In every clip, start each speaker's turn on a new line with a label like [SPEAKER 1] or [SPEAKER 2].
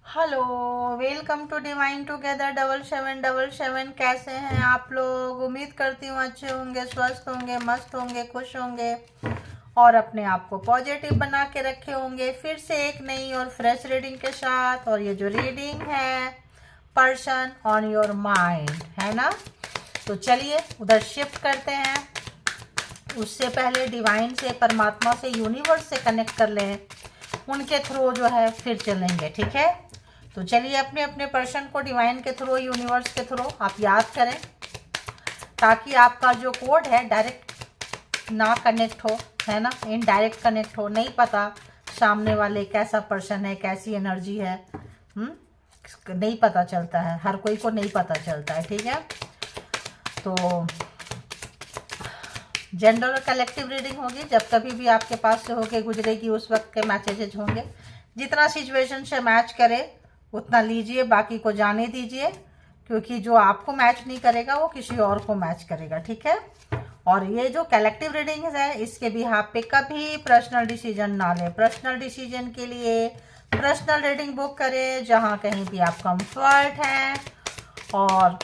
[SPEAKER 1] Hello, welcome to divine together 7777। कैसे हैं आप लोग? उम्मीद करती हूँ अच्छे होंगे, स्वस्थ होंगे, मस्त होंगे, खुश होंगे और अपने आप को पॉजिटिव बना के रखे होंगे। फिर से एक नई और फ्रेश रीडिंग के साथ। और ये जो रीडिंग है, पर्सन ऑन योर माइंड, है ना? तो चलिए उधर शिफ्ट करते हैं। उससे पहले डिवाइन से, परमात्मा से, यूनिवर्स से कनेक्ट कर लें। उनके थ्रू जो है फिर चलेंगे, ठीक है? तो चलिए अपने अपने पर्सन को डिवाइन के थ्रू, यूनिवर्स के थ्रू आप याद करें, ताकि आपका जो कोड है डायरेक्ट ना कनेक्ट हो, है ना, इनडायरेक्ट कनेक्ट हो। नहीं पता सामने वाले कैसा पर्सन है, कैसी एनर्जी है, नहीं पता चलता है, हर कोई को नहीं पता चलता है, ठीक है? तो जनरल और कलेक्टिव रीडिंग होगी, जब कभी भी आपके पास से होके गुजरेगी उस वक्त के मैसेजेज होंगे। जितना सिचुएशन से मैच करे उतना लीजिए, बाकी को जाने दीजिए, क्योंकि जो आपको मैच नहीं करेगा वो किसी और को मैच करेगा, ठीक है? और ये जो कलेक्टिव रीडिंग है, इसके बिहाफ पे कभी पर्सनल डिसीजन ना ले। पर्सनल डिसीजन के लिए पर्सनल रीडिंग बुक करें जहाँ कहीं भी आप कंफर्ट हैं, और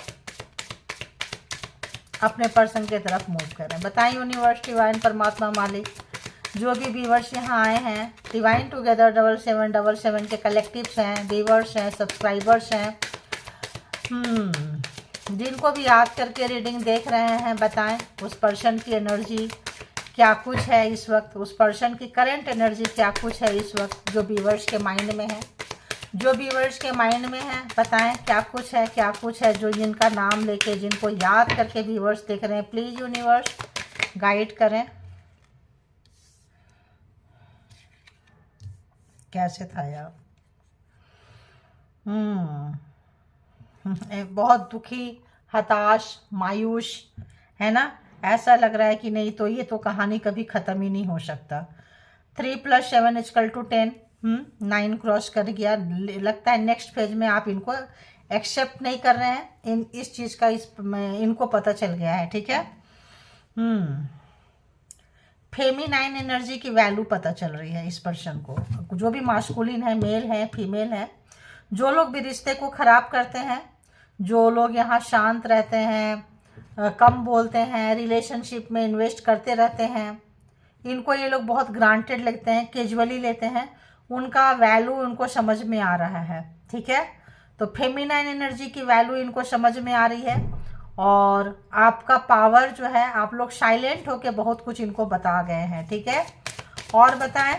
[SPEAKER 1] अपने पर्सन की तरफ मूव करें। बताएं यूनिवर्स, डिवाइन, परमात्मा, मालिक, जो भी व्यूवर्स यहाँ आए हैं, डिवाइन टुगेदर 7777 के कलेक्टिव्स हैं, व्यूवर्स हैं, सब्सक्राइबर्स हैं, जिनको भी याद करके रीडिंग देख रहे हैं, बताएं उस पर्सन की एनर्जी क्या कुछ है इस वक्त, उस पर्सन की करंट एनर्जी क्या कुछ है इस वक्त, जो व्यूवर्स के माइंड में है। जो व्यूवर्स के माइंड में है बताएं क्या कुछ है, क्या कुछ है, जो जिनका नाम लेके, जिनको याद करके व्यूवर्स देख रहे हैं। प्लीज यूनिवर्स गाइड करें। कैसे था यार? बहुत दुखी, हताश, मायूस, है ना? ऐसा लग रहा है कि नहीं तो ये तो कहानी कभी ख़त्म ही नहीं हो सकता। 3 + 7 = 10। 9 क्रॉस कर गया। लगता है नेक्स्ट फेज में आप इनको एक्सेप्ट नहीं कर रहे हैं, इस चीज़ का इनको पता चल गया है, ठीक है? फेमिनाइन एनर्जी की वैल्यू पता चल रही है इस पर्सन को। जो भी मास्कुलिन है, मेल है, फीमेल है, जो लोग भी रिश्ते को ख़राब करते हैं, जो लोग यहाँ शांत रहते हैं, कम बोलते हैं, रिलेशनशिप में इन्वेस्ट करते रहते हैं, इनको ये लोग बहुत ग्रांटेड लगते हैं, कैजुअली लेते हैं, उनका वैल्यू उनको समझ में आ रहा है, ठीक है? तो फेमिनाइन एनर्जी की वैल्यू इनको समझ में आ रही है, और आपका पावर जो है, आप लोग साइलेंट होके बहुत कुछ इनको बता गए हैं, ठीक है? और बताएं।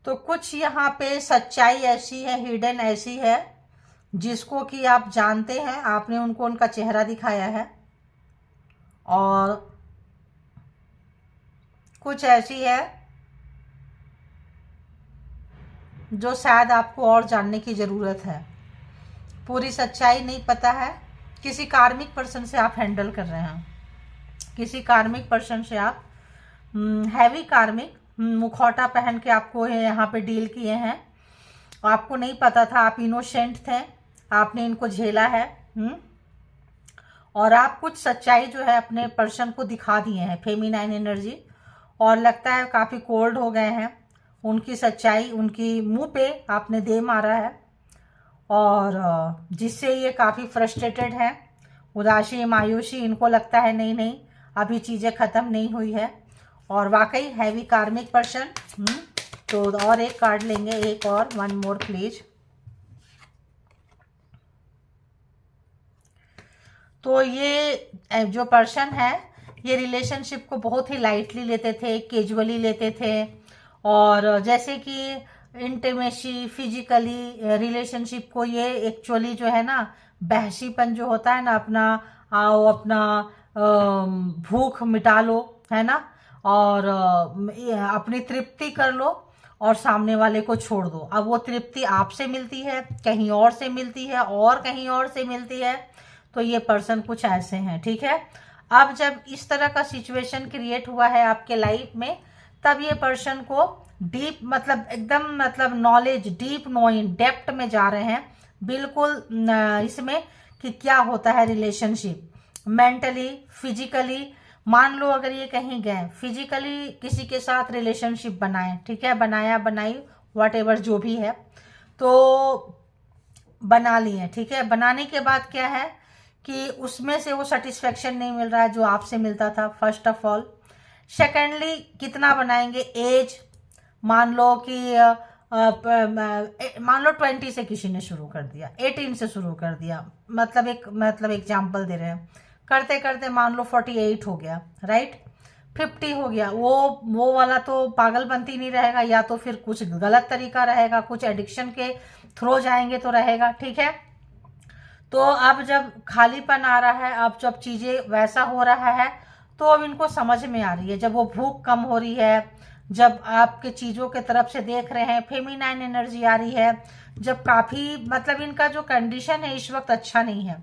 [SPEAKER 1] तो कुछ यहाँ पे सच्चाई ऐसी है, हिडन ऐसी है, जिसको कि आप जानते हैं, आपने उनको उनका चेहरा दिखाया है, और कुछ ऐसी है जो शायद आपको और जानने की ज़रूरत है। पूरी सच्चाई नहीं पता है। किसी कार्मिक पर्सन से आप हैंडल कर रहे हैं, किसी कार्मिक पर्सन से आप हैवी कार्मिक मुखौटा पहन के आपको यहाँ पे डील किए हैं। आपको नहीं पता था, आप इनोसेंट थे, आपने इनको झेला है, और आप कुछ सच्चाई जो है अपने पर्सन को दिखा दिए हैं, फेमिनाइन एनर्जी, और लगता है काफ़ी कोल्ड हो गए हैं। उनकी सच्चाई उनकी मुंह पे आपने दे मारा है, और जिससे ये काफ़ी फ्रस्ट्रेटेड है, उदासी, मायूसी, इनको लगता है नहीं नहीं अभी चीज़ें ख़त्म नहीं हुई है। और वाकई हैवी कार्मिक पर्सन। तो और एक कार्ड लेंगे, एक और, 1 मोर प्लीज। तो ये जो पर्सन है, ये रिलेशनशिप को बहुत ही लाइटली लेते थे, कैजुअली लेते थे, और जैसे कि इंटीमेसी, फिजिकली रिलेशनशिप को ये एक्चुअली जो है ना, बहसीपन जो होता है ना, अपना आओ अपना भूख मिटा लो, है ना, और अपनी तृप्ति कर लो, और सामने वाले को छोड़ दो। अब वो तृप्ति आपसे मिलती है, कहीं और से मिलती है, और कहीं और से मिलती है। तो ये पर्सन कुछ ऐसे हैं, ठीक है? अब जब इस तरह का सिचुएशन क्रिएट हुआ है आपके लाइफ में, तब ये पर्सन को डीप, मतलब एकदम, मतलब नॉलेज, डीप नोइंग, डेप्थ में जा रहे हैं बिल्कुल इसमें, कि क्या होता है रिलेशनशिप, मेंटली, फिजिकली, मान लो अगर ये कहीं गए, फिजिकली किसी के साथ रिलेशनशिप बनाए, ठीक है, बनाया बनाई वॉट एवर जो भी है, तो बना लिए, ठीक है। बनाने के बाद क्या है कि उसमें से वो सेटिस्फेक्शन नहीं मिल रहा है जो आपसे मिलता था, फर्स्ट ऑफ ऑल। सेकेंडली, कितना बनाएंगे, एज मान लो कि मान लो 20 से किसी ने शुरू कर दिया, 18 से शुरू कर दिया, मतलब एग्जाम्पल दे रहे हैं, करते करते मान लो 48 हो गया, राइट, 50 हो गया, वो वाला तो पागलपंती नहीं रहेगा, या तो फिर कुछ गलत तरीका रहेगा, कुछ एडिक्शन के थ्रो जाएंगे तो रहेगा, ठीक है। तो अब जब खालीपन आ रहा है, अब जब चीज़ें वैसा हो रहा है, तो अब इनको समझ में आ रही है, जब वो भूख कम हो रही है, जब आपके चीज़ों के तरफ से देख रहे हैं, फेमिनाइन एनर्जी आ रही है, जब काफ़ी मतलब इनका जो कंडीशन है इस वक्त अच्छा नहीं है,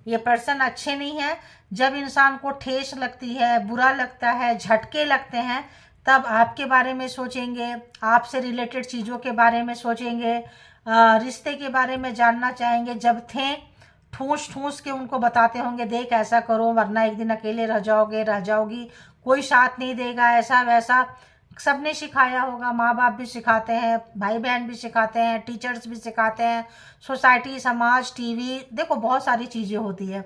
[SPEAKER 1] ये पर्सन अच्छे नहीं है। जब इंसान को ठेस लगती है, बुरा लगता है, झटके लगते हैं, तब आपके बारे में सोचेंगे, आपसे रिलेटेड चीज़ों के बारे में सोचेंगे, रिश्ते के बारे में जानना चाहेंगे। जब थे ठूस ठूस के उनको बताते होंगे, देख ऐसा करो वरना एक दिन अकेले रह जाओगे, रह जाओगी, कोई साथ नहीं देगा, ऐसा वैसा सबने सिखाया होगा, माँ बाप भी सिखाते हैं, भाई बहन भी सिखाते हैं, टीचर्स भी सिखाते हैं, सोसाइटी, समाज, टीवी, देखो बहुत सारी चीज़ें होती है,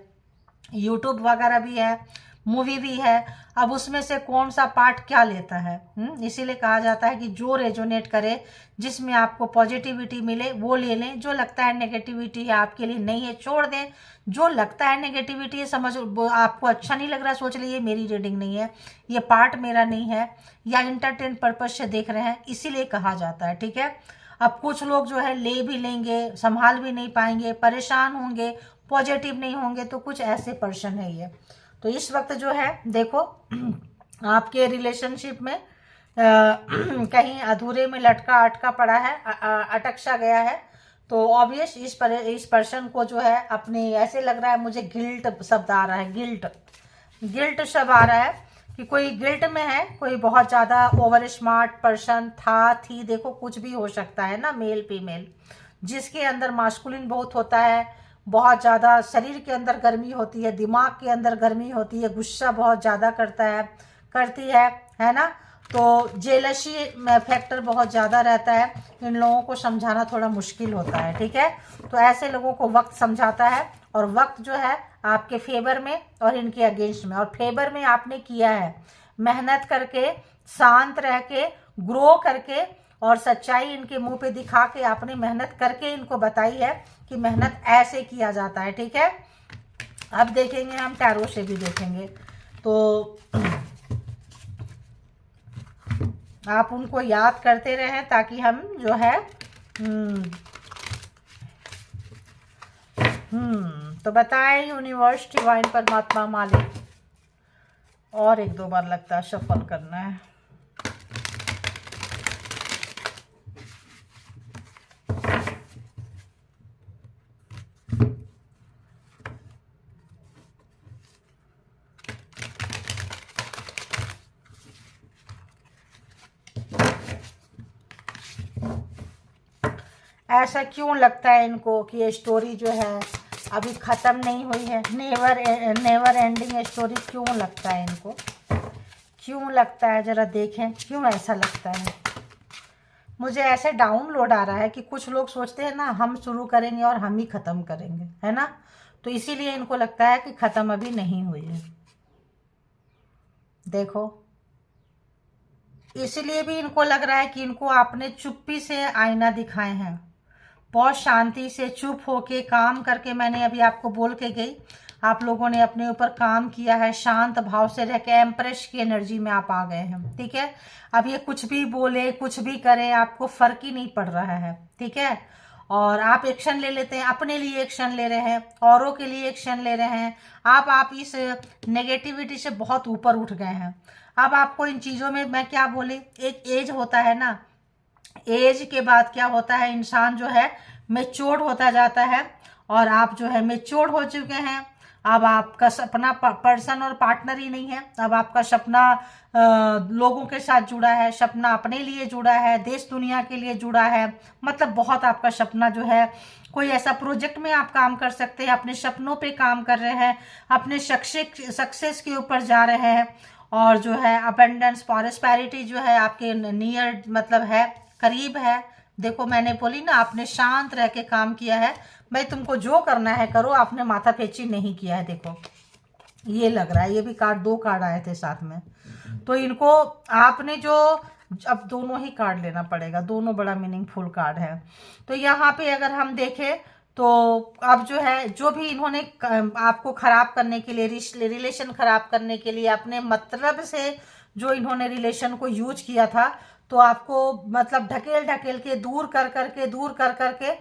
[SPEAKER 1] यूट्यूब वगैरह भी है, मूवी भी है। अब उसमें से कौन सा पार्ट क्या लेता है, इसीलिए कहा जाता है कि जो रेजोनेट करे, जिसमें आपको पॉजिटिविटी मिले वो ले लें, जो लगता है नेगेटिविटी है आपके लिए नहीं है छोड़ दें, जो लगता है नेगेटिविटी है समझ आपको अच्छा नहीं लग रहा, सोच लीजिए मेरी रीडिंग नहीं है, ये पार्ट मेरा नहीं है, या इंटरटेन पर्पज से देख रहे हैं, इसीलिए कहा जाता है, ठीक है। अब कुछ लोग जो है ले भी लेंगे, संभाल भी नहीं पाएंगे, परेशान होंगे, पॉजिटिव नहीं होंगे, तो कुछ ऐसे पर्सन है ये। तो इस वक्त जो है देखो आपके रिलेशनशिप में कहीं अधूरे में लटका अटका पड़ा है, अटक सा गया है, तो ऑब्वियस इस पर्सन को जो है अपने ऐसे लग रहा है, मुझे गिल्ट शब्द आ रहा है, गिल्ट शब्द आ रहा है कि कोई गिल्ट में है, कोई बहुत ज़्यादा ओवर स्मार्ट पर्सन थी, देखो कुछ भी हो सकता है ना, मेल फीमेल, जिसके अंदर मास्कुलिन बहुत होता है, बहुत ज़्यादा शरीर के अंदर गर्मी होती है, दिमाग के अंदर गर्मी होती है, गुस्सा बहुत ज़्यादा करती है ना। तो जेलसी फैक्टर बहुत ज़्यादा रहता है, इन लोगों को समझाना थोड़ा मुश्किल होता है, ठीक है। तो ऐसे लोगों को वक्त समझाता है, और वक्त जो है आपके फेवर में और इनके अगेंस्ट में। और फेवर में आपने किया है, मेहनत करके, शांत रह के, ग्रो करके, और सच्चाई इनके मुंह पे दिखा के आपने मेहनत करके इनको बताई है कि मेहनत ऐसे किया जाता है, ठीक है। अब देखेंगे हम, टैरो से भी देखेंगे, तो आप उनको याद करते रहें ताकि हम जो है तो बताएं यूनिवर्स, डिवाइन, परमात्मा, मालिक, और एक दो बार लगता है शफल करना है। ऐसा क्यों लगता है इनको कि ये स्टोरी जो है अभी ख़त्म नहीं हुई है, नेवर एंडिंग स्टोरी क्यों लगता है इनको, क्यों लगता है, ज़रा देखें क्यों ऐसा लगता है। मुझे ऐसे डाउनलोड आ रहा है कि कुछ लोग सोचते हैं ना हम शुरू करेंगे और हम ही ख़त्म करेंगे, है ना, तो इसीलिए इनको लगता है कि ख़त्म अभी नहीं हुई है। देखो, इसलिए भी इनको लग रहा है कि इनको आपने चुप्पी से आईना दिखाए हैं, बहुत शांति से चुप होके काम करके, मैंने अभी आपको बोल के गई, आप लोगों ने अपने ऊपर काम किया है, शांत भाव से रह के एम्प्रेस की एनर्जी में आप आ गए हैं, ठीक है। अब ये कुछ भी बोले, कुछ भी करे, आपको फर्क ही नहीं पड़ रहा है, ठीक है। और आप एक्शन ले लेते हैं, अपने लिए एक्शन ले रहे हैं, औरों के लिए एक्शन ले रहे हैं, आप इस नेगेटिविटी से बहुत ऊपर उठ गए हैं। अब आपको इन चीज़ों में मैं क्या बोली, एक एज होता है ना, एज के बाद क्या होता है, इंसान जो है मैच्योर होता जाता है, और आप जो है मैच्योर हो चुके हैं, अब आपका सपना पर्सन और पार्टनर ही नहीं है, अब आपका सपना लोगों के साथ जुड़ा है, सपना अपने लिए जुड़ा है, देश दुनिया के लिए जुड़ा है। मतलब बहुत आपका सपना जो है, कोई ऐसा प्रोजेक्ट में आप काम कर सकते हैं, अपने सपनों पे काम कर रहे हैं, अपने सक्सेस के ऊपर जा रहे हैं। और जो है अबंडेंस प्रॉस्पेरिटी जो है आपके नियर मतलब है, करीब है। देखो मैंने बोली ना, आपने शांत रह के काम किया है भाई, तुमको जो करना है करो, आपने माथा पेची नहीं किया है। देखो ये लग रहा है, ये भी कार्ड, 2 कार्ड आए थे साथ में, तो इनको आपने जो, अब दोनों ही कार्ड लेना पड़ेगा, दोनों बड़ा मीनिंगफुल कार्ड है। तो यहाँ पे अगर हम देखें तो अब जो है, जो भी इन्होंने आपको खराब करने के लिए, रिलेशन खराब करने के लिए, अपने मतलब से जो इन्होंने रिलेशन को यूज किया था, तो आपको मतलब ढकेल ढकेल के, दूर कर करके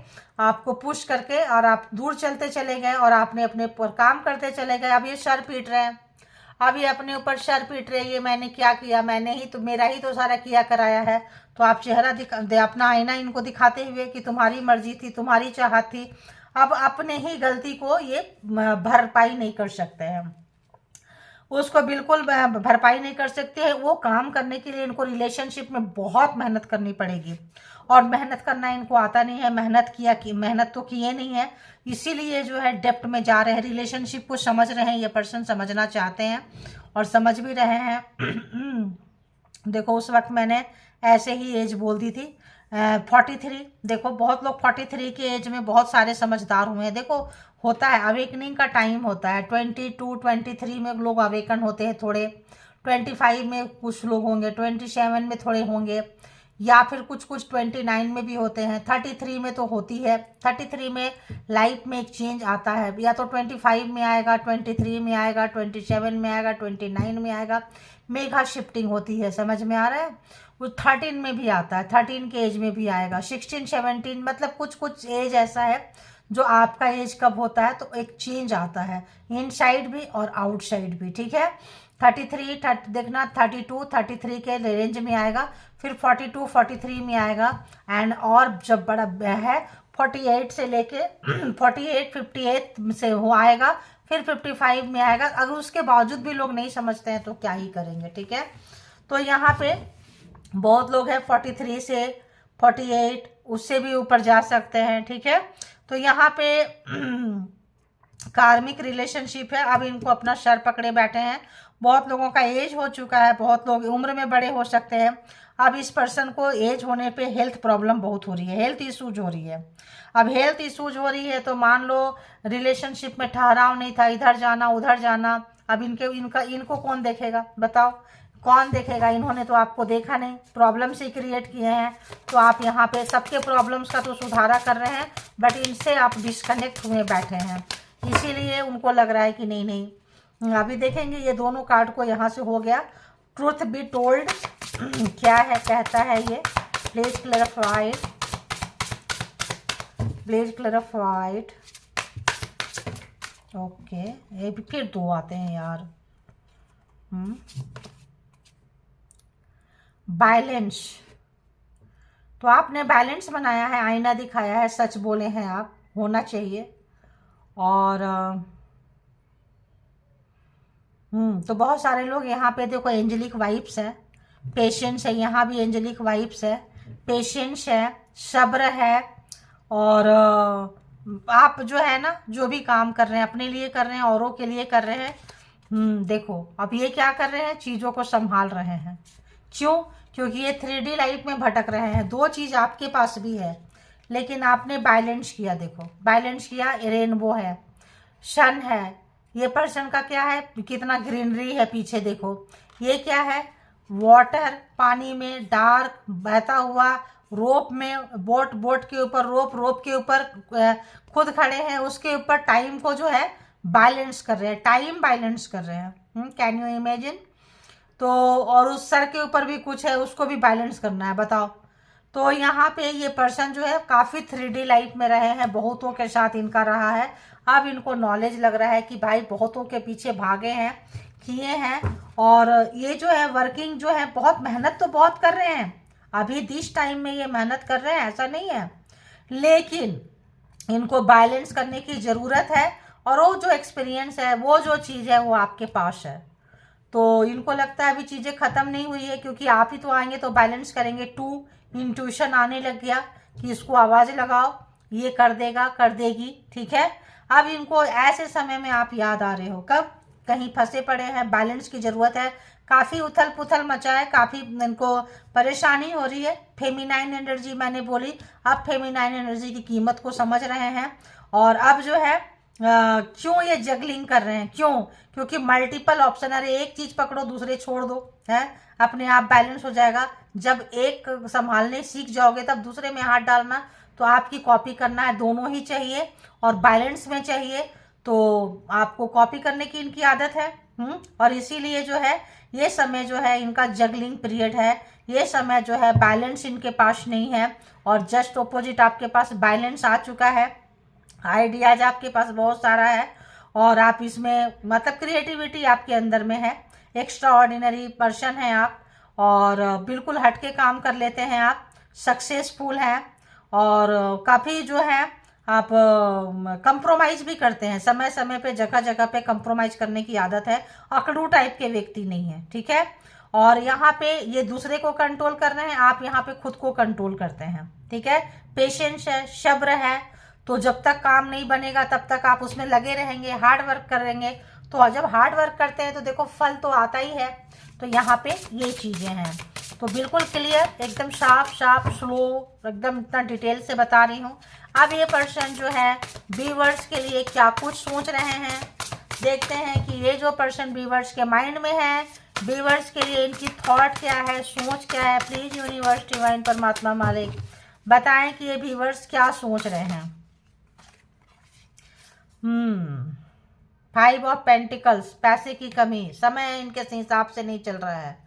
[SPEAKER 1] आपको पुश करके, और आप दूर चलते चले गए, और आपने अपने पर काम करते चले गए। अब ये सर पीट रहे हैं, अब ये अपने ऊपर सर पीट रहे हैं, ये मैंने क्या किया, मैंने ही तो, मेरा ही तो सारा किया कराया है। तो आप चेहरा अपना आईना इनको दिखाते हुए कि तुम्हारी मर्जी थी, तुम्हारी चाहत थी। अब अपने ही गलती को ये भरपाई नहीं कर सकते हैं, उसको बिल्कुल भरपाई नहीं कर सकते हैं। वो काम करने के लिए इनको रिलेशनशिप में बहुत मेहनत करनी पड़ेगी, और मेहनत करना इनको आता नहीं है। मेहनत तो किए नहीं है, इसीलिए जो है डेप्थ में जा रहे हैं, रिलेशनशिप को समझ रहे हैं, ये पर्सन समझना चाहते हैं और समझ भी रहे हैं। देखो उस वक्त मैंने ऐसे ही एज बोल दी थी, 43। देखो बहुत लोग 43 के एज में बहुत सारे समझदार हुए हैं। देखो होता है, अवेकनिंग का टाइम होता है, 22 23 में लोग अवेकन होते हैं थोड़े, 25 में कुछ लोग होंगे, 27 में थोड़े होंगे, या फिर कुछ 29 में भी होते हैं, 33 में तो होती है। 33 में लाइफ में एक चेंज आता है, या तो 25 में आएगा, 23 में आएगा, 27 में आएगा, 29 में आएगा, मेगा शिफ्टिंग होती है। समझ में आ रहा है? वो 13 में भी आता है, 13 के एज में भी आएगा, 16 17, मतलब कुछ एज ऐसा है जो आपका एज कब होता है तो एक चेंज आता है, इनसाइड भी और आउटसाइड भी। ठीक है, 33 देखना, 32 33 के रेंज में आएगा, फिर 42 43 में आएगा, एंड और जब बड़ा है 48 से लेके 48 58 से हो आएगा, फिर 55 में आएगा। अगर उसके बावजूद भी लोग नहीं समझते हैं तो क्या ही करेंगे। ठीक है, तो यहाँ पे बहुत लोग हैं 43 से 48, उससे भी ऊपर जा सकते हैं। ठीक है, तो यहाँ पे कार्मिक रिलेशनशिप है। अब इनको अपना सर पकड़े बैठे हैं, बहुत लोगों का एज हो चुका है, बहुत लोग उम्र में बड़े हो सकते हैं। अब इस पर्सन को एज होने पे हेल्थ प्रॉब्लम बहुत हो रही है, हेल्थ इश्यूज हो रही है। अब हेल्थ इश्यूज हो रही है तो मान लो रिलेशनशिप में ठहराव नहीं था, इधर जाना उधर जाना। अब इनको कौन देखेगा बताओ, कौन देखेगा? इन्होंने तो आपको देखा नहीं, प्रॉब्लम्स ही क्रिएट किए हैं। तो आप यहाँ पे सबके प्रॉब्लम्स का तो सुधारा कर रहे हैं, बट इनसे आप डिस्कनेक्ट हुए बैठे हैं, इसीलिए उनको लग रहा है कि नहीं नहीं। अभी देखेंगे ये दोनों कार्ड को यहाँ से हो गया, ट्रूथ बी टोल्ड क्या है, कहता है ये, please clarified, please clarified. Okay, ये भी फिर 2 आते हैं यार। बैलेंस, तो आपने बैलेंस बनाया है, आईना दिखाया है, सच बोले हैं आप, होना चाहिए। और तो बहुत सारे लोग यहाँ पे देखो एंजेलिक वाइब्स है, पेशेंस है, यहाँ भी एंजेलिक वाइब्स है, पेशेंस है, सब्र है। और आप जो है ना, जो भी काम कर रहे हैं अपने लिए कर रहे हैं, औरों के लिए कर रहे हैं। देखो अब ये क्या कर रहे हैं, चीज़ों को संभाल रहे हैं। क्यों? क्योंकि ये 3D लाइफ में भटक रहे हैं। 2 चीज़ आपके पास भी है, लेकिन आपने बैलेंस किया। देखो बैलेंस किया, रेनबो है, सन है, ये पर्सन का क्या है, कितना ग्रीनरी है पीछे। देखो ये क्या है, वाटर, पानी में डार्क बहता हुआ, रोप में, बोट के ऊपर रोप के ऊपर खुद खड़े हैं, उसके ऊपर टाइम को जो है बैलेंस कर रहे हैं, टाइम बैलेंस कर रहे हैं। Can you imagine? तो और उस सर के ऊपर भी कुछ है, उसको भी बैलेंस करना है, बताओ। तो यहाँ पे ये पर्सन जो है काफ़ी 3D लाइफ में रहे हैं, बहुतों के साथ इनका रहा है। अब इनको नॉलेज लग रहा है कि भाई बहुतों के पीछे भागे हैं, किए हैं, और ये जो है वर्किंग जो है, बहुत मेहनत तो बहुत कर रहे हैं अभी दिस टाइम में, ये मेहनत कर रहे हैं, ऐसा नहीं है, लेकिन इनको बैलेंस करने की ज़रूरत है। और वो जो एक्सपीरियंस है, वो जो चीज़ है वो आपके पास है। तो इनको लगता है अभी चीज़ें ख़त्म नहीं हुई है, क्योंकि आप ही तो आएंगे तो बैलेंस करेंगे। टू इंट्यूशन आने लग गया कि इसको आवाज़ लगाओ, ये कर देगा, कर देगी, ठीक है। अब इनको ऐसे समय में आप याद आ रहे हो, कब? कहीं फंसे पड़े हैं, बैलेंस की ज़रूरत है, काफ़ी उथल पुथल मचा है, काफ़ी इनको परेशानी हो रही है। फेमिनाइन एनर्जी मैंने बोली, अब फेमिनाइन एनर्जी की कीमत को समझ रहे हैं। और अब जो है क्यों ये जगलिंग कर रहे हैं, क्यों? क्योंकि मल्टीपल ऑप्शन, अरे एक चीज़ पकड़ो दूसरे छोड़ दो, है, अपने आप बैलेंस हो जाएगा। जब एक संभालने सीख जाओगे तब दूसरे में हाथ डालना, तो आपकी कॉपी करना है, दोनों ही चाहिए और बैलेंस में चाहिए। तो आपको कॉपी करने की इनकी आदत है। और इसीलिए जो है ये समय जो है इनका जगलिंग पीरियड है। ये समय जो है बैलेंस इनके पास नहीं है, और जस्ट ऑपोजिट आपके पास बैलेंस आ चुका है। आइडियाज आपके पास बहुत सारा है, और आप इसमें मतलब क्रिएटिविटी आपके अंदर में है। एक्स्ट्रा ऑर्डिनरी पर्सन हैं आप, और बिल्कुल हटके काम कर लेते हैं आप, सक्सेसफुल हैं, और काफ़ी जो है आप कंप्रोमाइज़ भी करते हैं समय समय पे, जगह जगह पे कंप्रोमाइज़ करने की आदत है। अकड़ू टाइप के व्यक्ति नहीं है, ठीक है। और यहाँ पे ये दूसरे को कंट्रोल कर रहे हैं, आप यहाँ पे खुद को कंट्रोल करते हैं, ठीक है। पेशेंस है, सब्र है, तो जब तक काम नहीं बनेगा तब तक आप उसमें लगे रहेंगे, हार्ड वर्क करेंगे। तो जब हार्ड वर्क करते हैं तो देखो फल तो आता ही है। तो यहाँ पे ये चीज़ें हैं, तो बिल्कुल क्लियर, एकदम शार्प शार्प स्लो, एकदम इतना डिटेल से बता रही हूँ। अब ये पर्सन जो है व्यूअर्स के लिए क्या कुछ सोच रहे हैं, देखते हैं कि ये जो पर्सन व्यूअर्स के माइंड में है, व्यूअर्स के लिए इनकी थॉट क्या है, सोच क्या है। प्लीज यूनिवर्स डिवाइन परमात्मा मालिक बताएं कि ये व्यूअर्स क्या सोच रहे हैं। 5 ऑफ पेंटिकल्स, पैसे की कमी, समय इनके हिसाब से नहीं चल रहा है,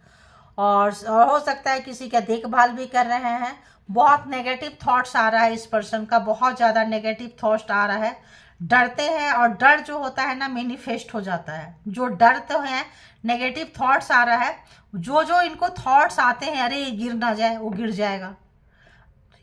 [SPEAKER 1] और हो सकता है किसी का देखभाल भी कर रहे हैं। बहुत नेगेटिव थॉट्स आ रहा है इस पर्सन का, बहुत ज़्यादा नेगेटिव थॉट्स आ रहा है। डरते हैं, और डर जो होता है ना मैनिफेस्ट हो जाता है। जो डर तो है, नेगेटिव थॉट्स आ रहा है, जो जो इनको थॉट्स आते हैं, अरे ये गिर ना जाए, वो गिर जाएगा,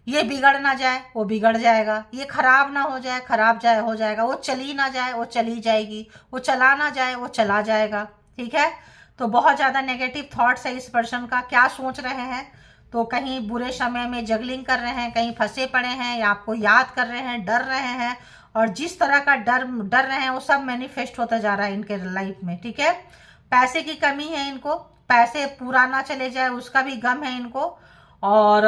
[SPEAKER 1] ये बिगड़ ना जाए, वो बिगड़ जाएगा, ये खराब ना हो जाए, खराब जाए हो जाएगा, वो चली ना जाए, वो चली जाएगी, वो चला ना जाए, वो चला जाएगा, ठीक है। तो बहुत ज़्यादा नेगेटिव थॉट्स है इस पर्सन का। क्या सोच रहे हैं, तो कहीं बुरे समय में जगलिंग कर रहे हैं, कहीं फंसे पड़े हैं, या आपको याद कर रहे हैं, डर रहे हैं, और जिस तरह का डर रहे हैं वो सब मैनिफेस्ट होता जा रहा है इनके लाइफ में, ठीक है। पैसे की कमी है इनको, पैसे पूरा ना चले जाए उसका भी गम है इनको, और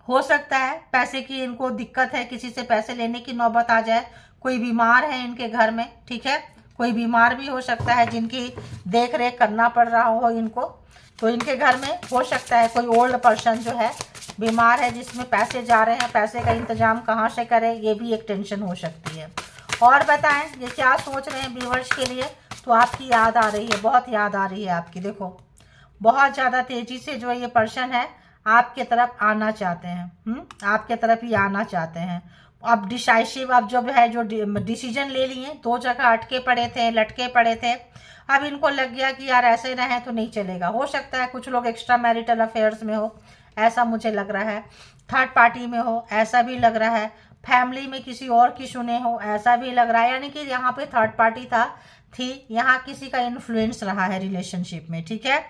[SPEAKER 1] हो सकता है पैसे की इनको दिक्कत है, किसी से पैसे लेने की नौबत आ जाए। कोई बीमार है इनके घर में, ठीक है, कोई बीमार भी हो सकता है जिनकी देख रेख करना पड़ रहा हो इनको। तो इनके घर में हो सकता है कोई ओल्ड पर्सन जो है बीमार है, जिसमें पैसे जा रहे हैं, पैसे का इंतजाम कहाँ से करें, ये भी एक टेंशन हो सकती है। और बताएं ये क्या सोच रहे हैं व्यूअर्स के लिए। तो आपकी याद आ रही है, बहुत याद आ रही है आपकी, देखो बहुत ज़्यादा तेज़ी से जो ये पर्सन है आपके तरफ आना चाहते हैं, आपके तरफ ही आना चाहते हैं। अब डिसाइसिव, अब जब है जो डिसीजन ले लिए, 2 जगह अटके पड़े थे, लटके पड़े थे, अब इनको लग गया कि यार ऐसे रहें तो नहीं चलेगा। हो सकता है कुछ लोग एक्स्ट्रा मैरिटल अफेयर्स में हो, ऐसा मुझे लग रहा है, थर्ड पार्टी में हो, ऐसा भी लग रहा है, फैमिली में किसी और की सुने हो, ऐसा भी लग रहा है। यानी कि यहाँ पे थर्ड पार्टी थी, यहाँ किसी का इन्फ्लुएंस रहा है रिलेशनशिप में, ठीक है।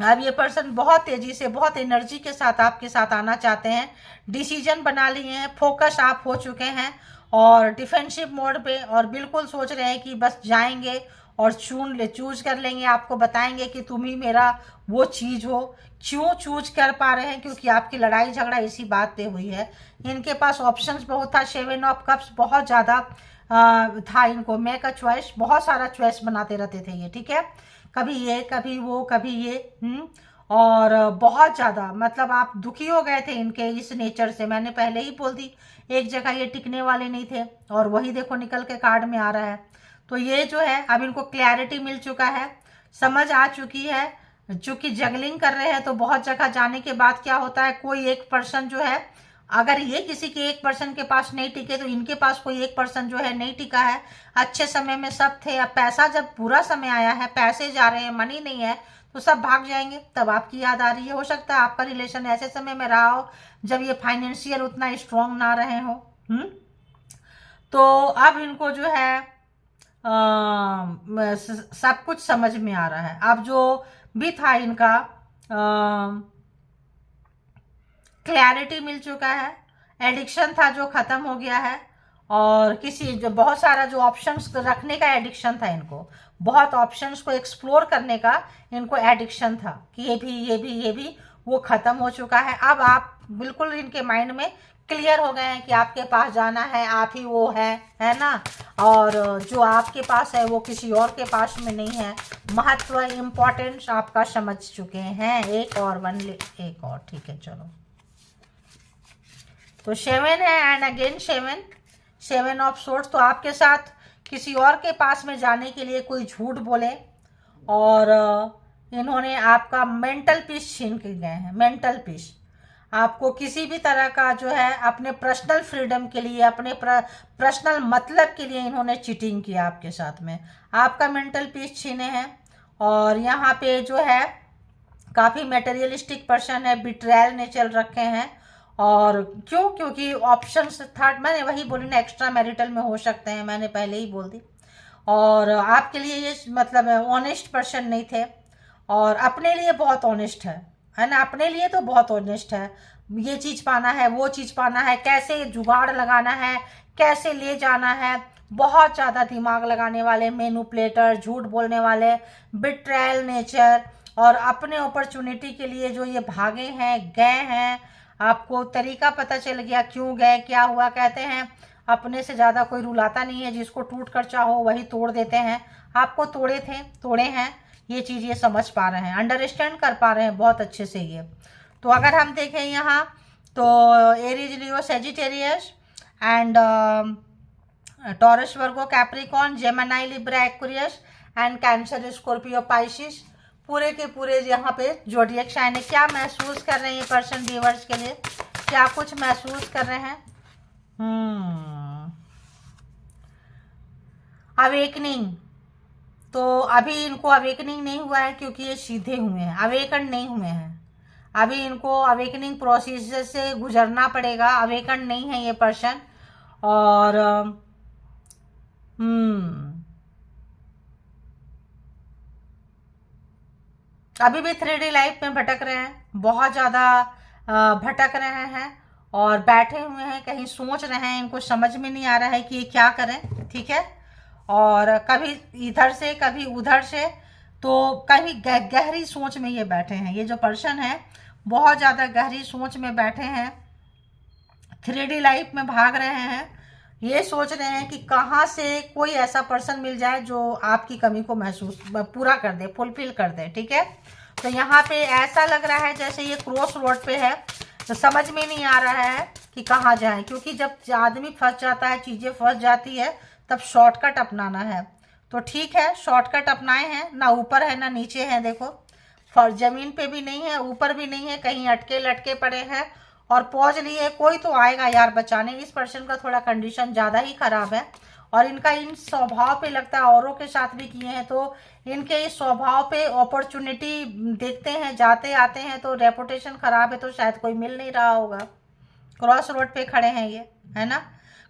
[SPEAKER 1] अब ये पर्सन बहुत तेज़ी से, बहुत एनर्जी के साथ आपके साथ आना चाहते हैं, डिसीजन बना लिए हैं, फोकस आप हो चुके हैं, और डिफेंसिव मोड पे, और बिल्कुल सोच रहे हैं कि बस जाएंगे और चूज कर लेंगे, आपको बताएंगे कि तुम ही मेरा वो चीज़ हो। क्यों चूज कर पा रहे हैं, क्योंकि आपकी लड़ाई झगड़ा इसी बात पे हुई है। इनके पास ऑप्शंस बहुत था, 7 ऑफ कप्स बहुत ज़्यादा था इनको, मेक अ चॉइस, बहुत सारा चॉइस बनाते रहते थे ये, ठीक है, कभी ये कभी वो कभी ये, और बहुत ज़्यादा मतलब आप दुखी हो गए थे इनके इस नेचर से। मैंने पहले ही बोल दी, एक जगह ये टिकने वाले नहीं थे, और वही देखो निकल के कार्ड में आ रहा है। तो ये जो है अब इनको क्लैरिटी मिल चुका है, समझ आ चुकी है। चूँकि जगलिंग कर रहे हैं तो बहुत जगह जाने के बाद क्या होता है, कोई एक पर्सन जो है, अगर ये किसी के एक पर्सन के पास नहीं टिके तो इनके पास कोई एक पर्सन जो है नहीं टिका है। अच्छे समय में सब थे, अब पैसा जब बुरा समय आया है, पैसे जा रहे हैं, मनी नहीं है, तो सब भाग जाएंगे, तब आपकी याद आ रही है। हो सकता है आपका रिलेशन ऐसे समय में रहा हो जब ये फाइनेंशियल उतना स्ट्रांग ना रहे हो। तो अब इनको जो है सब कुछ समझ में आ रहा है। अब जो भी था इनका क्लैरिटी मिल चुका है, एडिक्शन था जो ख़त्म हो गया है। और किसी जो बहुत सारा जो ऑप्शंस रखने का एडिक्शन था इनको, बहुत ऑप्शंस को एक्सप्लोर करने का इनको एडिक्शन था कि ये भी ये भी ये भी, वो ख़त्म हो चुका है। अब आप बिल्कुल इनके माइंड में क्लियर हो गए हैं कि आपके पास जाना है, आप ही वो है ना। और जो आपके पास है वो किसी और के पास में नहीं है। महत्व इम्पोर्टेंस आपका समझ चुके हैं। एक और वन, एक और, ठीक है चलो। तो 7 है एंड अगेन 7 ऑफ सोर्ड्स। तो आपके साथ किसी और के पास में जाने के लिए कोई झूठ बोले और इन्होंने आपका मेंटल पीस छीन के गए हैं। मेंटल पीस, आपको किसी भी तरह का जो है अपने पर्सनल फ्रीडम के लिए, अपने पर्सनल मतलब के लिए इन्होंने चीटिंग किया आपके साथ में, आपका मेंटल पीस छीने हैं। और यहाँ पे जो है काफ़ी मटेरियलिस्टिक पर्सन है, बिट्रायल नेचर रखे हैं। और क्यों? क्योंकि ऑप्शंस थर्ड, मैंने वही बोली ना, एक्स्ट्रा मैरिटल में हो सकते हैं, मैंने पहले ही बोल दी। और आपके लिए ये मतलब ऑनेस्ट पर्सन नहीं थे, और अपने लिए बहुत ऑनेस्ट है ना, अपने लिए तो बहुत ऑनेस्ट है। ये चीज़ पाना है, वो चीज़ पाना है, कैसे जुगाड़ लगाना है, कैसे ले जाना है, बहुत ज़्यादा दिमाग लगाने वाले, मैनिपुलेटर, झूठ बोलने वाले, बिट्रायल नेचर। और अपने अपॉर्चुनिटी के लिए जो ये भागे हैं, गए हैं, आपको तरीका पता चल गया क्यों गए, क्या हुआ। कहते हैं अपने से ज़्यादा कोई रुलाता नहीं है, जिसको टूट कर चाहो वही तोड़ देते हैं। आपको तोड़े थे, तोड़े हैं, ये चीज़ ये समझ पा रहे हैं, अंडरस्टैंड कर पा रहे हैं बहुत अच्छे से ये। तो अगर हम देखें यहाँ तो Aries, Leo, Sagittarius and taurus, Virgo, Capricorn, Gemini, Libra, Aquarius and cancer, Scorpio, Pisces, पूरे के पूरे यहाँ पे ज़ोडिएक साइन है। क्या महसूस कर रहे हैं ये पर्सन व्यूअर्स के लिए? क्या कुछ महसूस कर रहे हैं? अवेकनिंग। तो अभी इनको अवेकनिंग नहीं हुआ है क्योंकि ये सीधे हुए हैं, अवेकन नहीं हुए हैं। अभी इनको अवेकनिंग प्रोसेस से गुजरना पड़ेगा। अवेकन नहीं है ये पर्सन। और अभी भी 3D लाइफ में भटक रहे हैं, बहुत ज़्यादा भटक रहे हैं और बैठे हुए हैं, कहीं सोच रहे हैं, इनको समझ में नहीं आ रहा है कि ये क्या करें, ठीक है। और कभी इधर से कभी उधर से, तो कभी गहरी सोच में ये बैठे हैं। ये जो पर्सन है बहुत ज़्यादा गहरी सोच में बैठे हैं, 3D लाइफ में भाग रहे हैं। ये सोच रहे हैं कि कहाँ से कोई ऐसा पर्सन मिल जाए जो आपकी कमी को महसूस पूरा कर दे, फुलफिल कर दे, ठीक है। तो यहाँ पे ऐसा लग रहा है जैसे ये क्रॉस रोड पे है, तो समझ में नहीं आ रहा है कि कहाँ जाए। क्योंकि जब आदमी फंस जाता है, चीज़ें फंस जाती है, तब शॉर्टकट अपनाना है। तो ठीक है, शॉर्टकट अपनाए हैं, ना ऊपर है ना नीचे है। देखो ज़मीन पे भी नहीं है, ऊपर भी नहीं है, कहीं अटके लटके पड़े हैं और पहुँच लिए। कोई तो आएगा यार बचाने। इस पर्सन का थोड़ा कंडीशन ज़्यादा ही ख़राब है और इनका इन स्वभाव पे लगता है, औरों के साथ भी किए हैं तो इनके इस स्वभाव पे अपॉर्चुनिटी देखते हैं, जाते आते हैं तो रेपुटेशन ख़राब है, तो शायद कोई मिल नहीं रहा होगा। क्रॉस रोड पे खड़े हैं ये, है ना,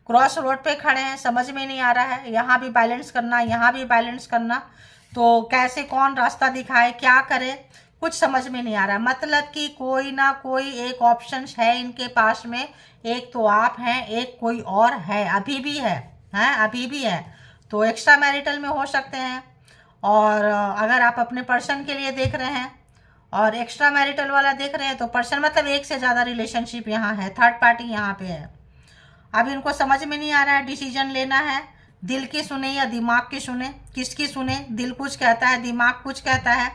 [SPEAKER 1] क्रॉस रोड पे खड़े हैं, समझ में नहीं आ रहा है, यहाँ भी बैलेंस करना, यहाँ भी बैलेंस करना। तो कैसे कौन रास्ता दिखाए, क्या करे, कुछ समझ में नहीं आ रहा। मतलब कि कोई ना कोई एक ऑप्शन है इनके पास में। एक तो आप हैं, एक कोई और है, अभी भी है, अभी भी है। तो एक्स्ट्रा मैरिटल में हो सकते हैं। और अगर आप अपने पर्सन के लिए देख रहे हैं और एक्स्ट्रा मैरिटल वाला देख रहे हैं, तो पर्सन मतलब एक से ज़्यादा रिलेशनशिप यहाँ है, थर्ड पार्टी यहाँ पे है। अब इनको समझ में नहीं आ रहा है डिसीजन लेना है, दिल की सुने या दिमाग की सुने, किसकी सुने। दिल कुछ कहता है, दिमाग कुछ कहता है।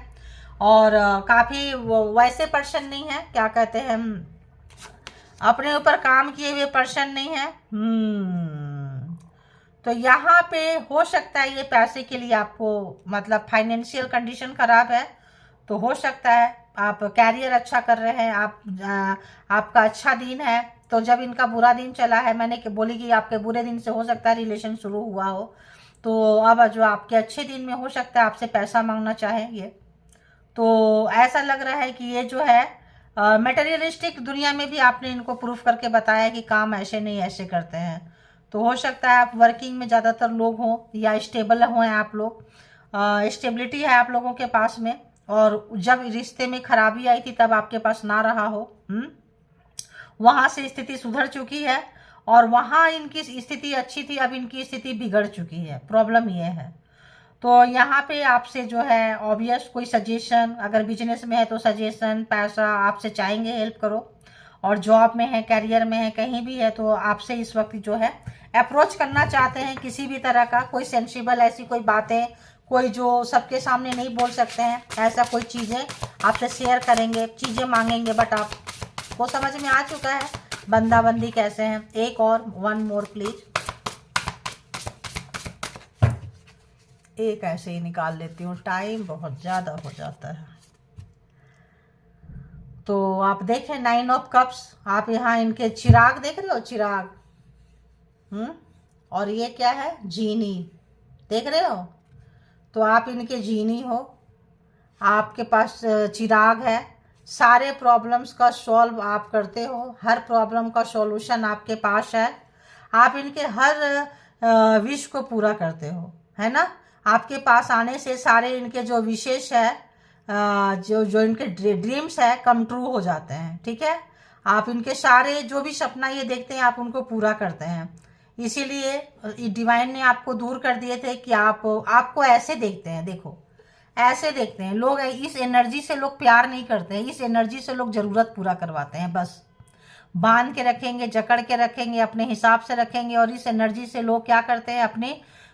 [SPEAKER 1] और काफ़ी वैसे पर्सन नहीं है, क्या कहते हैं, अपने ऊपर काम किए हुए पर्सन नहीं है। तो यहाँ पे हो सकता है ये पैसे के लिए आपको, मतलब फाइनेंशियल कंडीशन ख़राब है, तो हो सकता है आप कैरियर अच्छा कर रहे हैं, आपका अच्छा दिन है। तो जब इनका बुरा दिन चला है, मैंने बोली कि आपके बुरे दिन से हो सकता है रिलेशन शुरू हुआ हो, तो अब जो आपके अच्छे दिन में हो सकता है आपसे पैसा मांगना चाहे ये। तो ऐसा लग रहा है कि ये जो है मटेरियलिस्टिक दुनिया में भी आपने इनको प्रूफ करके बताया कि काम ऐसे नहीं ऐसे करते हैं। तो हो सकता है आप वर्किंग में ज़्यादातर लोग हों या स्टेबल हों आप लोग, स्टेबिलिटी है आप लोगों के पास में, और जब रिश्ते में खराबी आई थी तब आपके पास ना रहा हो। वहाँ से स्थिति सुधर चुकी है, और वहाँ इनकी स्थिति अच्छी थी, अब इनकी स्थिति बिगड़ चुकी है। प्रॉब्लम ये है। तो यहाँ पे आपसे जो है ऑब्वियस कोई सजेशन, अगर बिजनेस में है तो सजेशन, पैसा आपसे चाहेंगे हेल्प करो, और जॉब में है, करियर में है, कहीं भी है तो आपसे इस वक्त जो है अप्रोच करना चाहते हैं किसी भी तरह का, कोई सेंसिबल ऐसी कोई बातें, कोई जो सबके सामने नहीं बोल सकते हैं, ऐसा कोई चीज़ें आपसे शेयर करेंगे, चीज़ें मांगेंगे, बट आपको समझ में आ चुका है बंदा बंदी कैसे हैं। एक और, वन मोर प्लीज, एक ऐसे ही निकाल लेती हूँ, टाइम बहुत ज़्यादा हो जाता है। तो आप देखें 9 ऑफ कप्स, आप यहाँ इनके चिराग देख रहे हो, चिराग, और ये क्या है, जीनी, देख रहे हो। तो आप इनके जीनी हो, आपके पास चिराग है, सारे प्रॉब्लम्स का सॉल्व आप करते हो, हर प्रॉब्लम का सॉल्यूशन आपके पास है, आप इनके हर विश को पूरा करते हो, है ना। आपके पास आने से सारे इनके जो विशेष है, जो इनके ड्रीम्स है, कम ट्रू हो जाते हैं, ठीक है। आप इनके सारे जो भी सपना ये देखते हैं आप उनको पूरा करते हैं। इसीलिए डिवाइन ने आपको दूर कर दिए थे कि आपको ऐसे देखते हैं, देखो ऐसे देखते हैं लोग। इस एनर्जी से लोग प्यार नहीं करते हैं, इस एनर्जी से लोग ज़रूरत पूरा करवाते हैं, बस बांध के रखेंगे, जकड़ के रखेंगे, अपने हिसाब से रखेंगे, और इस एनर्जी से लोग क्या करते हैं, अपने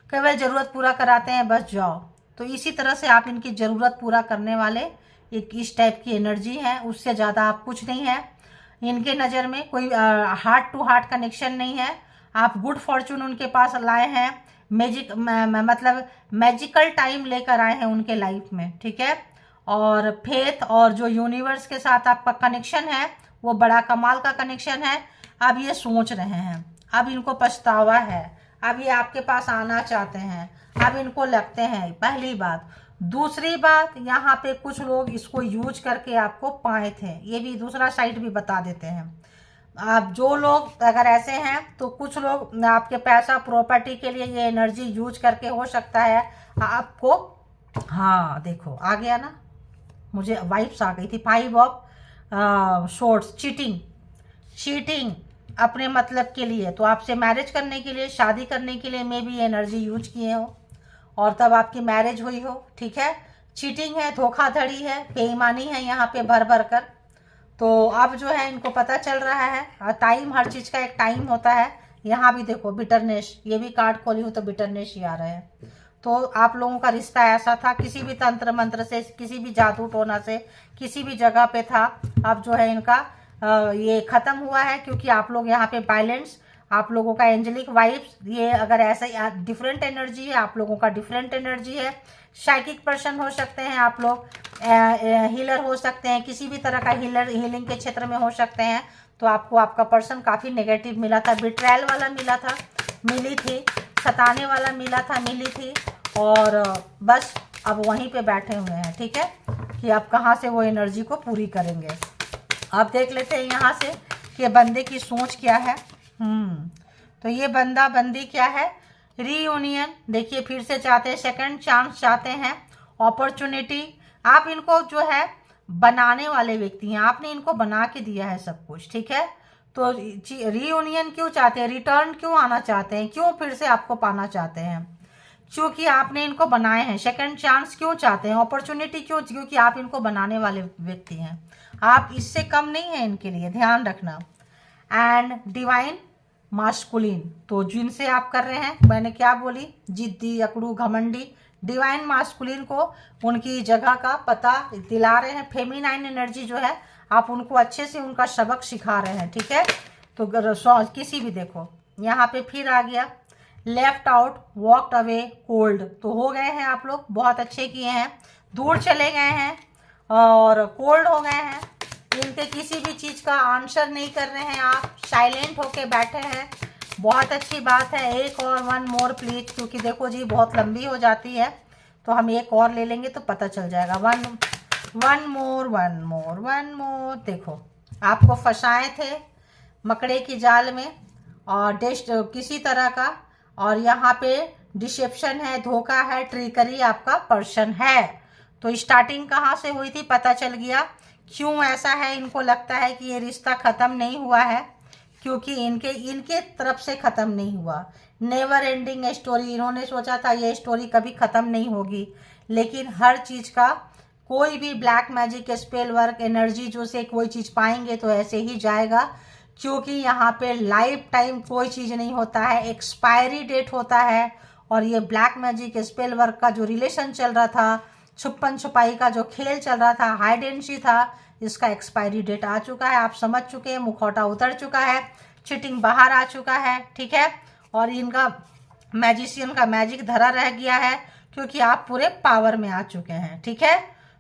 [SPEAKER 1] केवल ज़रूरत पूरा कराते हैं, बस जाओ। तो इसी तरह से आप इनकी ज़रूरत पूरा करने वाले एक इस टाइप की एनर्जी है, उससे ज़्यादा आप कुछ नहीं है। इनके नज़र में कोई हार्ट टू हार्ट कनेक्शन नहीं है। आप गुड फॉर्चून उनके पास लाए हैं, मतलब मैजिकल टाइम लेकर आए हैं उनके लाइफ में, ठीक है। और फेथ और जो यूनिवर्स के साथ आपका कनेक्शन है वो बड़ा कमाल का कनेक्शन है। अब ये सोच रहे हैं, अब इनको पछतावा है, अब ये आपके पास आना चाहते हैं, अब इनको लगते हैं, पहली बात। दूसरी बात, यहाँ पे कुछ लोग इसको यूज करके आपको पाए थे, ये भी दूसरा साइड भी बता देते हैं। आप जो लोग अगर ऐसे हैं तो कुछ लोग आपके पैसा प्रॉपर्टी के लिए ये एनर्जी यूज करके, हो सकता है आपको, हाँ देखो आ गया ना, मुझे वाइब्स आ गई थी, 5 ऑफ शॉर्ट्स, चीटिंग अपने मतलब के लिए, तो आपसे मैरिज करने के लिए, शादी करने के लिए मे भी एनर्जी यूज किए हो, और तब आपकी मैरिज हुई हो, ठीक है। चीटिंग है, धोखाधड़ी है, बेईमानी है यहाँ पे भर भर कर। तो अब जो है इनको पता चल रहा है, टाइम, हर चीज़ का एक टाइम होता है। यहाँ भी देखो बिटरनेस, ये भी कार्ड खोली हूँ तो बिटरनेस ही आ रहा है। तो आप लोगों का रिश्ता ऐसा था, किसी भी तंत्र मंत्र से, किसी भी जादू टोना से, किसी भी जगह पे था। अब जो है इनका ये ख़त्म हुआ है, क्योंकि आप लोग यहाँ पे बैलेंस, आप लोगों का एंजेलिक वाइब्स, ये अगर ऐसा डिफरेंट एनर्जी है, आप लोगों का डिफरेंट एनर्जी है। साइकिक पर्सन हो सकते हैं आप लोग, हीलर हो सकते हैं, किसी भी तरह का हीलिंग के क्षेत्र में हो सकते हैं। तो आपको आपका पर्सन काफ़ी नेगेटिव मिला था, बिट्रायल वाला मिला था, मिली थी, सताने वाला मिला था, मिली थी, और बस अब वहीं पे बैठे हुए हैं, ठीक है, कि अब कहाँ से वो एनर्जी को पूरी करेंगे। अब देख लेते हैं यहाँ से कि बंदे की सोच क्या है। तो ये बंदा बंदी क्या है, रीयूनियन, देखिए फिर से चाहते हैं, सेकंड चांस चाहते हैं, अपॉर्चुनिटी। आप इनको जो है बनाने वाले व्यक्ति हैं, आपने इनको बना के दिया है सब कुछ, ठीक है। तो रीयूनियन क्यों चाहते हैं, रिटर्न क्यों आना चाहते हैं, क्यों फिर से आपको पाना चाहते हैं, क्योंकि आपने इनको बनाए हैं। सेकंड चांस क्यों चाहते हैं, अपॉर्चुनिटी क्यों, क्योंकि आप इनको बनाने वाले व्यक्ति हैं, आप इससे कम नहीं हैं इनके लिए, ध्यान रखना। एंड डिवाइन मास्कुलिन, तो जिनसे आप कर रहे हैं, मैंने क्या बोली, जिद्दी, अकड़ू, घमंडी, डिवाइन मास्कुलिन को उनकी जगह का पता दिला रहे हैं। फेमिनाइन एनर्जी जो है आप उनको अच्छे से उनका सबक सिखा रहे हैं, ठीक है। तो किसी भी, देखो यहाँ पे फिर आ गया, left out, walked away, cold, तो हो गए हैं आप लोग, बहुत अच्छे किए हैं, दूर चले गए हैं और कोल्ड हो गए हैं। इनके किसी भी चीज़ का आंसर नहीं कर रहे हैं, आप साइलेंट होके बैठे हैं, बहुत अच्छी बात है। एक और, वन मोर प्लीज, क्योंकि देखो जी बहुत लंबी हो जाती है, तो हम एक और ले लेंगे तो पता चल जाएगा। One more. देखो आपको फंसाए थे मकड़े की जाल में, और किसी तरह का, और यहाँ पे डिसेप्शन है, धोखा है, ट्रिकरी आपका पर्सन है। तो स्टार्टिंग कहाँ से हुई थी पता चल गया। क्यों ऐसा है, इनको लगता है कि ये रिश्ता ख़त्म नहीं हुआ है, क्योंकि इनके तरफ से ख़त्म नहीं हुआ। नेवर एंडिंग स्टोरी, इन्होंने सोचा था ये स्टोरी कभी ख़त्म नहीं होगी, लेकिन हर चीज़ का कोई भी black magic, spell work, energy जो से कोई चीज़ पाएंगे तो ऐसे ही जाएगा, क्योंकि यहाँ पे लाइफ टाइम कोई चीज़ नहीं होता है, एक्सपायरी डेट होता है। और ये ब्लैक मैजिक, स्पेल वर्क का जो रिलेशन चल रहा था, छुपन छुपाई का जो खेल चल रहा था, हाइड एंड सी था, इसका एक्सपायरी डेट आ चुका है। आप समझ चुके हैं, मुखौटा उतर चुका है, चीटिंग बाहर आ चुका है, ठीक है। और इनका मैजिशियन का मैजिक धरा रह गया है, क्योंकि आप पूरे पावर में आ चुके हैं, ठीक है।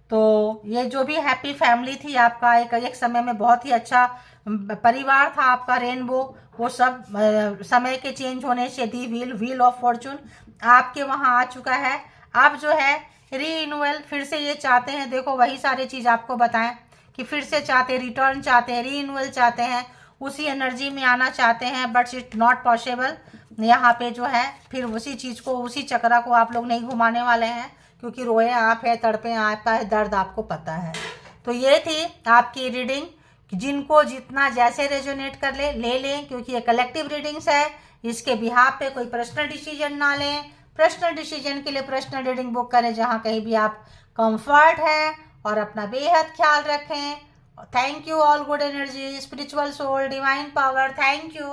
[SPEAKER 1] तो ये जो भी हैप्पी फैमिली थी आपका, एक समय में बहुत ही अच्छा परिवार था आपका रेनबो, वो सब समय के चेंज होने से दी व्हील ऑफ फॉर्चून आपके वहाँ आ चुका है। आप जो है रीइन्यूअल फिर से ये चाहते हैं, देखो वही सारी चीज़ आपको बताएं कि फिर से चाहते हैं, रिटर्न चाहते हैं, रीइन्यूअल चाहते हैं, उसी एनर्जी में आना चाहते हैं, बट इट्स नॉट पॉसिबल। यहाँ पे जो है फिर उसी चीज़ को, उसी चक्रा को आप लोग नहीं घुमाने वाले हैं, क्योंकि रोए आप है, तड़पे आपका है, दर्द आपको पता है। तो ये थी आपकी रीडिंग, जिनको जितना जैसे रेजोनेट कर ले लें, क्योंकि ये कलेक्टिव रीडिंग्स है। इसके बिहाफ पे कोई पर्सनल डिसीजन ना लें। पर्सनल डिसीजन के लिए पर्सनल रीडिंग बुक करें जहाँ कहीं भी आप कंफर्ट है, और अपना बेहद ख्याल रखें। Thank you all good energy, spiritual soul, divine power, thank you.